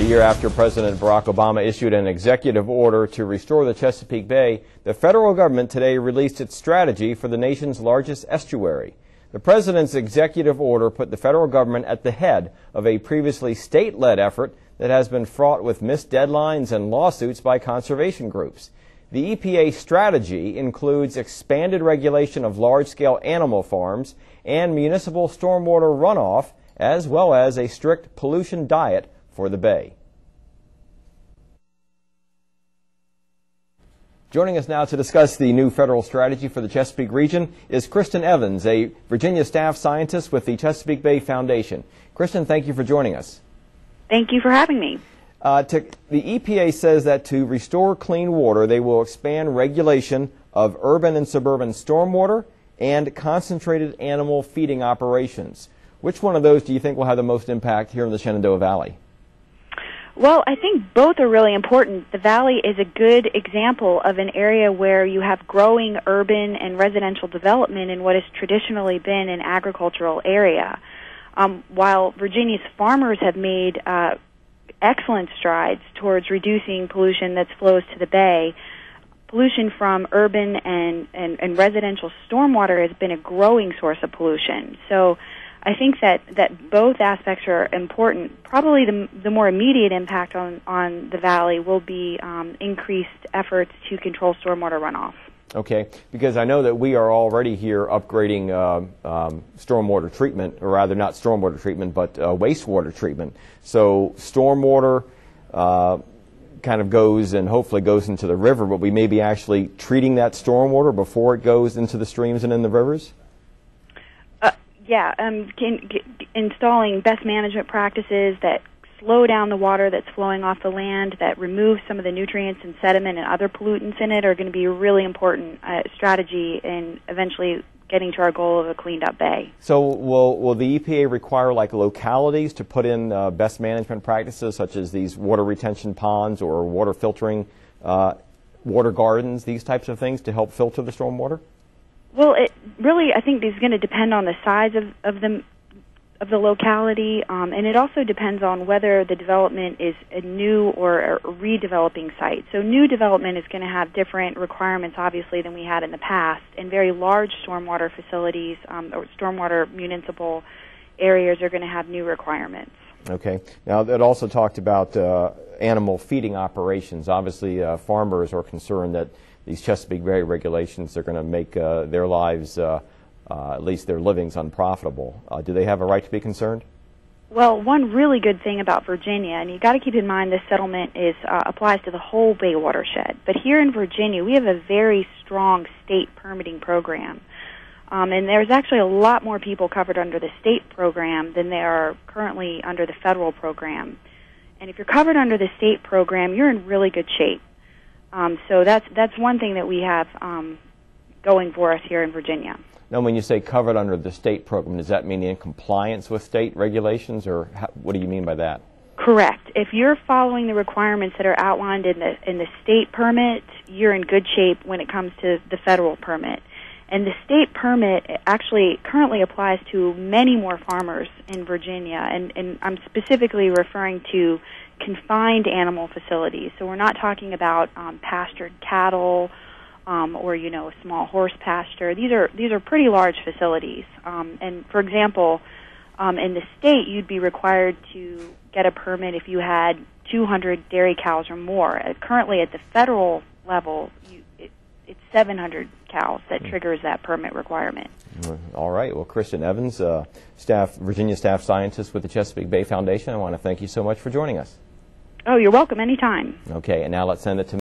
year after President Barack Obama issued an executive order to restore the Chesapeake Bay, the federal government today released its strategy for the nation's largest estuary. The president's executive order put the federal government at the head of a previously state-led effort that has been fraught with missed deadlines and lawsuits by conservation groups. The EPA strategy includes expanded regulation of large-scale animal farms and municipal stormwater runoff, as well as a strict pollution diet for the bay. Joining us now to discuss the new federal strategy for the Chesapeake region is Kristen Evans, a Virginia staff scientist with the Chesapeake Bay Foundation. Kristen, thank you for joining us. Thank you for having me. The EPA says that to restore clean water, they will expand regulation of urban and suburban stormwater and concentrated animal feeding operations. Which one of those do you think will have the most impact here in the Shenandoah Valley? Well, I think both are really important. The Valley is a good example of an area where you have growing urban and residential development in what has traditionally been an agricultural area. While Virginia's farmers have made excellent strides towards reducing pollution that flows to the bay, pollution from urban and residential stormwater has been a growing source of pollution. So I think that both aspects are important. Probably the more immediate impact on the Valley will be increased efforts to control stormwater runoff. Okay, because I know that we are already here upgrading stormwater treatment, or rather not stormwater treatment, but wastewater treatment. So stormwater kind of goes and hopefully goes into the river, but we may be actually treating that stormwater before it goes into the streams and in the rivers? Installing best management practices that slow down the water that's flowing off the land, that remove some of the nutrients and sediment and other pollutants in it, are going to be a really important strategy in eventually getting to our goal of a cleaned up bay. So will the EPA require like localities to put in best management practices such as these water retention ponds or water filtering, water gardens, these types of things to help filter the stormwater? Well, it really, I think, is going to depend on the size of the locality, and it also depends on whether the development is a new or a redeveloping site. So new development is going to have different requirements, obviously, than we had in the past, and very large stormwater facilities or stormwater municipal areas are going to have new requirements. Okay. Now, it also talked about animal feeding operations. Obviously, farmers are concerned that these Chesapeake Bay regulations are going to make their lives, at least their livings, unprofitable. Do they have a right to be concerned? Well, one really good thing about Virginia, and you've got to keep in mind this settlement applies to the whole Bay watershed, but here in Virginia we have a very strong state permitting program. And there's actually a lot more people covered under the state program than there are currently under the federal program. And if you're covered under the state program, you're in really good shape. So that's one thing that we have going for us here in Virginia. Now, when you say covered under the state program, does that mean in compliance with state regulations, or what do you mean by that? Correct. If you're following the requirements that are outlined in the state permit, you're in good shape when it comes to the federal permit. And the state permit actually currently applies to many more farmers in Virginia, and I'm specifically referring to confined animal facilities. So we're not talking about pastured cattle or a small horse pasture. These are pretty large facilities. And for example, in the state, you'd be required to get a permit if you had 200 dairy cows or more. Currently, at the federal level, it's 700 cows that triggers that permit requirement. All right. Well, Kristen Evans, Virginia staff scientist with the Chesapeake Bay Foundation, I want to thank you so much for joining us. Oh, you're welcome anytime. Okay, and now let's send it to